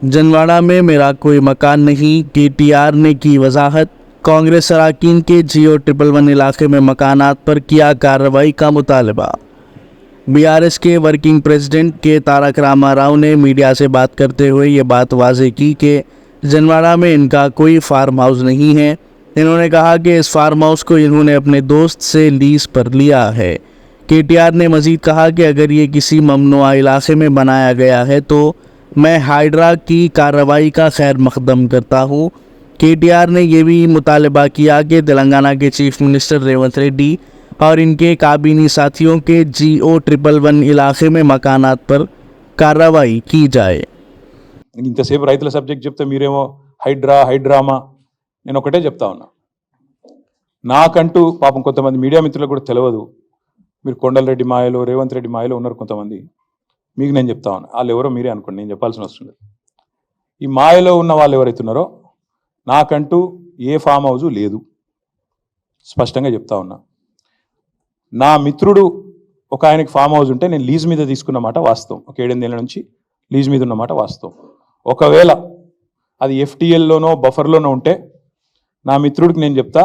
जनवाड़ा में मेरा कोई मकान नहीं, केटीआर ने की वजाहत। कांग्रेस अरकान के जियो 111 इलाके में मकानात पर किया कार्रवाई का मुतालबा। बीआरएस के वर्किंग प्रेसिडेंट के तारक रामा राव ने मीडिया से बात करते हुए ये बात वाज़ेह की कि जनवाड़ा में इनका कोई फार्म हाउस नहीं है। इन्होंने कहा कि इस फार्म हाउस को इन्होंने अपने दोस्त से लीज पर लिया है। केटीआर ने मज़ीद कहा कि अगर ये किसी ममनुआ इलाके में बनाया गया है तो मैं हाइड्रा की कार्रवाई का खैर मकदम करता हूँ। केटीआर ने यह भी मुतालबा किया कि तेलंगाना के चीफ मिनिस्टर रेवंत रेड्डी और इनके काबीनी साथियों के जियो 111 इलाके में मकानात पर कार्रवाई की जाए। ఇంతసేపు రైతుల సబ్జెక్ట్ చెప్తే మీరేమో హైడ్రామా నేను ఒకటే చెప్తా ఉన్నా. నాకంటూ పాపం కొంతమంది మీడియా మిత్రులకు కూడా తెలియదు. మీరు కొండలరెడ్డి మాయలో రేవంత్ రెడ్డి మాయలో ఉన్నారు కొంతమంది. మీకు నేను చెప్తా ఉన్నా, వాళ్ళు ఎవరో మీరే అనుకోండి, నేను చెప్పాల్సిన అవసరం లేదు. ఈ మాయలో ఉన్న వాళ్ళు ఎవరైతే ఉన్నారో నాకంటూ ఏ ఫామ్ హౌజు లేదు, స్పష్టంగా చెప్తా ఉన్నా. నా మిత్రుడు ఒక ఆయనకి ఫామ్ హౌస్ ఉంటే నేను లీజ్ మీద తీసుకున్నమాట వాస్తవం. ఒక 7-8 ఏళ్ళ నుంచి లీజ్ మీద ఉన్నమాట వాస్తవం. ఒకవేళ అది ఎఫ్టీఎల్లోనో బఫర్లోనో ఉంటే నా మిత్రుడికి నేను చెప్తా,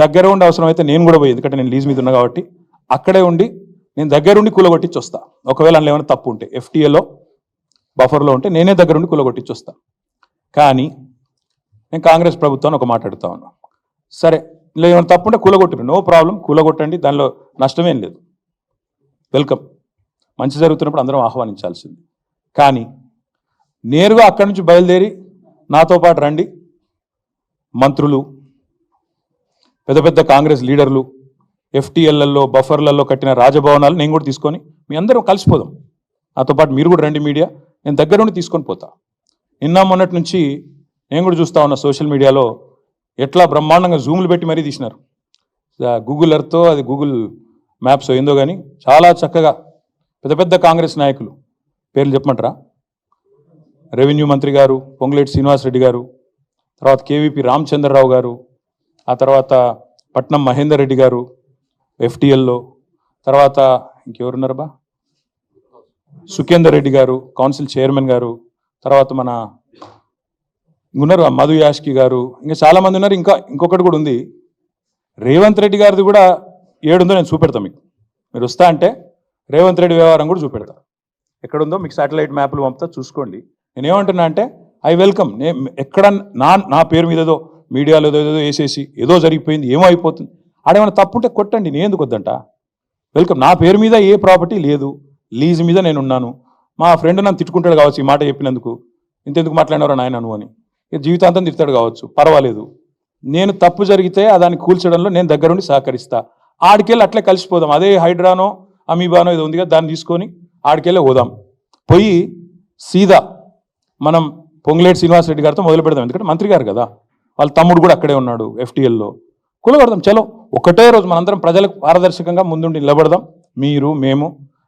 దగ్గర ఉండి అవసరమైతే నేను కూడా పోయి, ఎందుకంటే నేను లీజ్ మీద ఉన్నా కాబట్టి అక్కడే ఉండి నేను దగ్గరుండి కూలగొట్టించి వస్తా. ఒకవేళ అందులో ఏమైనా తప్పు ఉంటే ఎఫ్టీఎల్లో బఫర్లో ఉంటే నేనే దగ్గరుండి కూలగొట్టించి వస్తా. కానీ నేను కాంగ్రెస్ ప్రభుత్వాన్ని ఒక మాట అడుగుతా ఉన్నా, సరే ఇలా ఏమైనా తప్పు ఉంటే కూలగొట్టిరు, నో ప్రాబ్లం, కూలగొట్టండి, దానిలో నష్టమేం లేదు, వెల్కమ్. మంచి జరుగుతున్నప్పుడు అందరం ఆహ్వానించాల్సింది. కానీ నేరుగా అక్కడి నుంచి బయలుదేరి నాతో పాటు రండి మంత్రులు, పెద్ద పెద్ద కాంగ్రెస్ లీడర్లు, ఎఫ్టీఎల్లలో బఫర్లలో కట్టిన రాజభవనాలు నేను కూడా తీసుకొని మీ అందరం కలిసిపోదాం. నాతో పాటు మీరు కూడా రండి మీడియా, నేను దగ్గర ఉండి తీసుకొని పోతా. నిన్న మొన్నటి నుంచి నేను కూడా చూస్తా ఉన్నా సోషల్ మీడియాలో ఎట్లా బ్రహ్మాండంగా జూములు పెట్టి మరీ తీసినారు. గూగుల్ ఎర్త్తో అది గూగుల్ మ్యాప్స్ ఏందో కానీ చాలా చక్కగా పెద్ద పెద్ద కాంగ్రెస్ నాయకులు పేర్లు చెప్పమంటారా? రెవెన్యూ మంత్రి గారు పొంగులేటి శ్రీనివాసరెడ్డి గారు, తర్వాత కేవీపీ రామచంద్రరావు గారు, ఆ తర్వాత పట్నం మహేందర్ రెడ్డి గారు ఎఫ్టీఎల్లో, తర్వాత ఇంకెవరున్నారబ్బా, సుఖేందర్ రెడ్డి గారు కౌన్సిల్ చైర్మన్ గారు, తర్వాత మన ఉన్నారు మధు యాష్కి గారు, ఇంకా చాలామంది ఉన్నారు. ఇంకొకటి కూడా ఉంది, రేవంత్ రెడ్డి గారిది కూడా ఏడుందో నేను చూపెడతా మీకు. మీరు వస్తా అంటే రేవంత్ రెడ్డి వ్యవహారం కూడా చూపెడతా. ఎక్కడుందో మీకు శాటిలైట్ మ్యాప్లు పంపుతా, చూసుకోండి. నేనేమంటున్నా అంటే ఐ వెల్కమ్. ఎక్కడ నా పేరు మీద ఏదో మీడియాలో ఏదో వేసేసి ఏదో జరిగిపోయింది ఏమో అయిపోతుంది, ఆడేమైనా తప్పుంటే కొట్టండి, నేను ఎందుకు వద్దంట. వెల్కమ్. నా పేరు మీద ఏ ప్రాపర్టీ లేదు, లీజ్ మీద నేను ఉన్నాను. మా ఫ్రెండ్ నన్ను తిట్టుకుంటాడు కావచ్చు ఈ మాట చెప్పినందుకు, ఇంతెందుకు మాట్లాడినారో నాయన నువ్వు అని, జీవితాంతం తిడతాడు కావచ్చు, పర్వాలేదు. నేను తప్పు జరిగితే దాన్ని కూల్చడంలో నేను దగ్గరుండి సహకరిస్తా. ఆడికెళ్ళి అట్లే కలిసిపోదాం. అదే హైడ్రానో అమీబానో ఏదో ఉంది కదా, దాన్ని తీసుకొని ఆడికెళ్ళి పోదాం. పోయి సీదా మనం పొంగులేటి శ్రీనివాసరెడ్డి గారితో మొదలు పెడదాం. ఎందుకంటే మంత్రి గారు కదా, వాళ్ళ తమ్ముడు కూడా అక్కడే ఉన్నాడు ఎఫ్టీఎల్లో. కూలగొడదాం, చలో. ఒకటే రోజు మనందరం ప్రజలకు పారదర్శకంగా ముందుండి నిలబడదాం, మీరు మేము.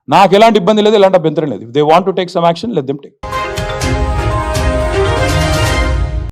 నాకు ఎలాంటి ఇబ్బంది లేదు, ఎలాంటి అభ్యంతరం లేదు. If they want to take some action, let them take.